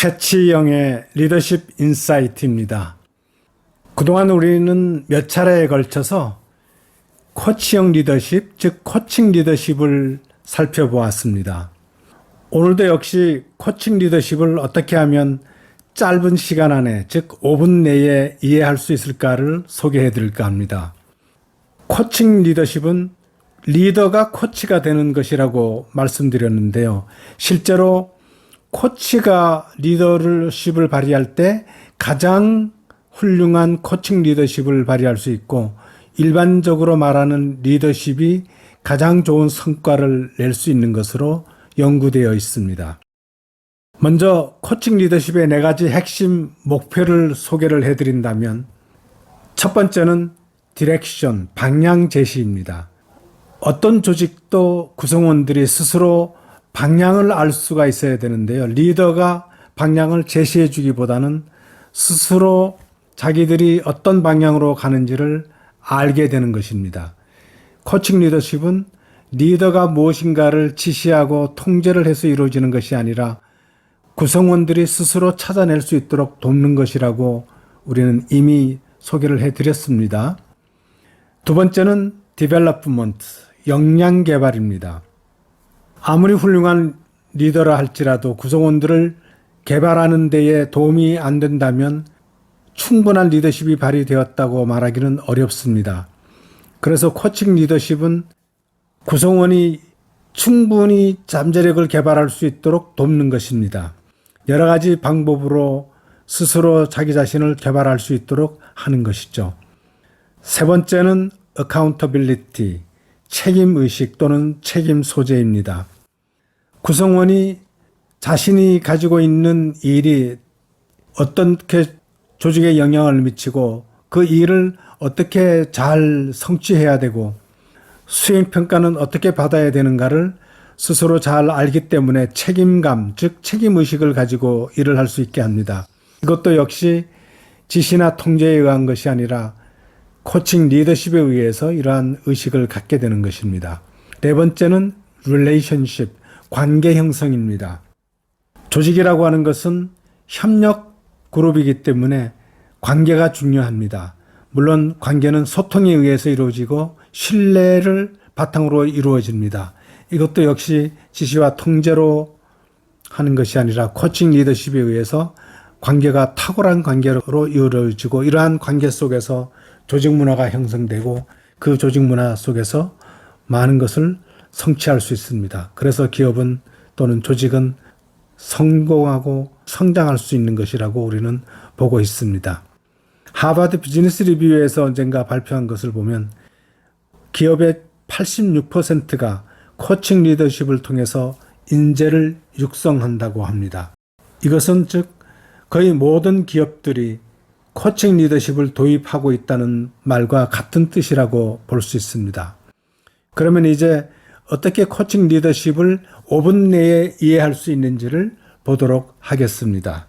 캐치영의 리더십 인사이트입니다. 그동안 우리는 몇 차례에 걸쳐서 코치형 리더십, 즉 코칭 리더십을 살펴보았습니다. 오늘도 역시 코칭 리더십을 어떻게 하면 짧은 시간 안에, 즉 5분 내에 이해할 수 있을까를 소개해 드릴까 합니다. 코칭 리더십은 리더가 코치가 되는 것이라고 말씀드렸는데요. 실제로 코치가 리더십을 발휘할 때 가장 훌륭한 코칭 리더십을 발휘할 수 있고, 일반적으로 말하는 리더십이 가장 좋은 성과를 낼 수 있는 것으로 연구되어 있습니다. 먼저 코칭 리더십의 4가지 핵심 목표를 소개를 해드린다면, 첫 번째는 디렉션, 방향 제시입니다. 어떤 조직도 구성원들이 스스로 방향을 알 수가 있어야 되는데요. 리더가 방향을 제시해 주기보다는 스스로 자기들이 어떤 방향으로 가는지를 알게 되는 것입니다. 코칭 리더십은 리더가 무엇인가를 지시하고 통제를 해서 이루어지는 것이 아니라 구성원들이 스스로 찾아낼 수 있도록 돕는 것이라고 우리는 이미 소개를 해드렸습니다. 두 번째는 디벨롭먼트, 역량 개발입니다. 아무리 훌륭한 리더라 할지라도 구성원들을 개발하는 데에 도움이 안 된다면 충분한 리더십이 발휘되었다고 말하기는 어렵습니다. 그래서 코칭 리더십은 구성원이 충분히 잠재력을 개발할 수 있도록 돕는 것입니다. 여러 가지 방법으로 스스로 자기 자신을 개발할 수 있도록 하는 것이죠. 세 번째는 accountability, 책임의식 또는 책임 소재입니다. 구성원이 자신이 가지고 있는 일이 어떻게 조직에 영향을 미치고 그 일을 어떻게 잘 성취해야 되고 수행평가는 어떻게 받아야 되는가를 스스로 잘 알기 때문에 책임감, 즉 책임의식을 가지고 일을 할 수 있게 합니다. 이것도 역시 지시나 통제에 의한 것이 아니라 코칭 리더십에 의해서 이러한 의식을 갖게 되는 것입니다. 네 번째는 relationship, 관계 형성입니다. 조직이라고 하는 것은 협력 그룹이기 때문에 관계가 중요합니다. 물론 관계는 소통에 의해서 이루어지고 신뢰를 바탕으로 이루어집니다. 이것도 역시 지시와 통제로 하는 것이 아니라 코칭 리더십에 의해서 관계가 탁월한 관계로 이루어지고, 이러한 관계 속에서 조직 문화가 형성되고 그 조직 문화 속에서 많은 것을 성취할 수 있습니다. 그래서 기업은 또는 조직은 성공하고 성장할 수 있는 것이라고 우리는 보고 있습니다. 하버드 비즈니스 리뷰에서 언젠가 발표한 것을 보면 기업의 86%가 코칭 리더십을 통해서 인재를 육성한다고 합니다. 이것은 즉 거의 모든 기업들이 코칭 리더십을 도입하고 있다는 말과 같은 뜻이라고 볼 수 있습니다. 그러면 이제 어떻게 코칭 리더십을 5분 내에 이해할 수 있는지를 보도록 하겠습니다.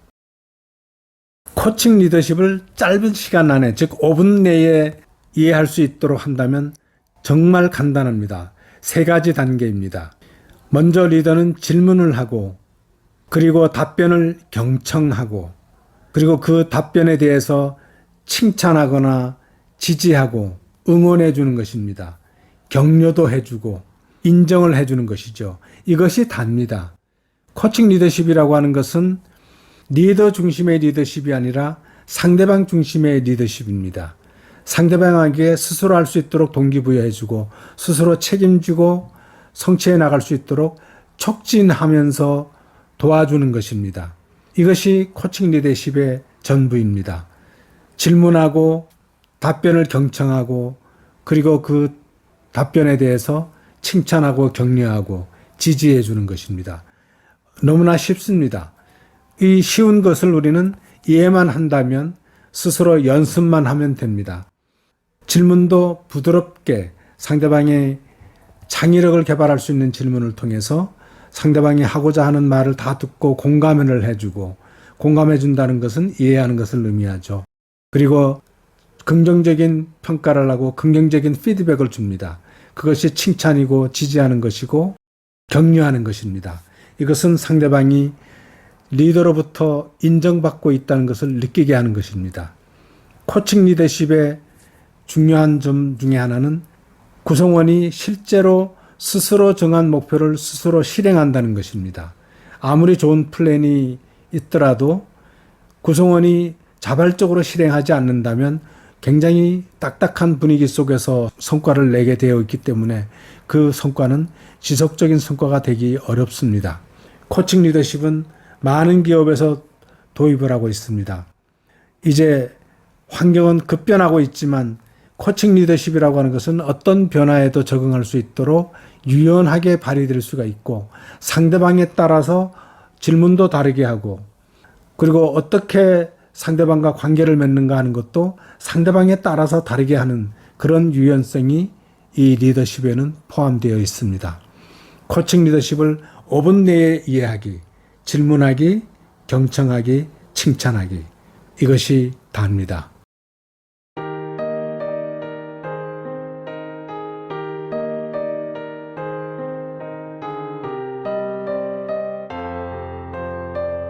코칭 리더십을 짧은 시간 안에, 즉 5분 내에 이해할 수 있도록 한다면 정말 간단합니다. 3가지 단계입니다. 먼저 리더는 질문을 하고, 그리고 답변을 경청하고, 그리고 그 답변에 대해서 칭찬하거나 지지하고 응원해 주는 것입니다. 격려도 해주고 인정을 해주는 것이죠. 이것이 답니다. 코칭 리더십이라고 하는 것은 리더 중심의 리더십이 아니라 상대방 중심의 리더십입니다. 상대방에게 스스로 할 수 있도록 동기부여해주고 스스로 책임지고 성취해 나갈 수 있도록 촉진하면서 도와주는 것입니다. 이것이 코칭 리더십의 전부입니다. 질문하고 답변을 경청하고, 그리고 그 답변에 대해서 칭찬하고 격려하고 지지해 주는 것입니다. 너무나 쉽습니다. 이 쉬운 것을 우리는 이해만 한다면 스스로 연습만 하면 됩니다. 질문도 부드럽게 상대방의 창의력을 개발할 수 있는 질문을 통해서 상대방이 하고자 하는 말을 다 듣고 공감을 해주고, 공감해 준다는 것은 이해하는 것을 의미하죠. 그리고 긍정적인 평가를 하고 긍정적인 피드백을 줍니다. 그것이 칭찬이고 지지하는 것이고 격려하는 것입니다. 이것은 상대방이 리더로부터 인정받고 있다는 것을 느끼게 하는 것입니다. 코칭 리더십의 중요한 점 중에 하나는 구성원이 실제로 스스로 정한 목표를 스스로 실행한다는 것입니다. 아무리 좋은 플랜이 있더라도 구성원이 자발적으로 실행하지 않는다면 굉장히 딱딱한 분위기 속에서 성과를 내게 되어 있기 때문에 그 성과는 지속적인 성과가 되기 어렵습니다. 코칭 리더십은 많은 기업에서 도입을 하고 있습니다. 이제 환경은 급변하고 있지만 코칭 리더십이라고 하는 것은 어떤 변화에도 적응할 수 있도록 유연하게 발휘될 수가 있고 상대방에 따라서 질문도 다르게 하고 그리고 어떻게 상대방과 관계를 맺는가 하는 것도 상대방에 따라서 다르게 하는 그런 유연성이 이 리더십에는 포함되어 있습니다. 코칭 리더십을 5분 내에 이해하기, 질문하기, 경청하기, 칭찬하기 이것이 다입니다.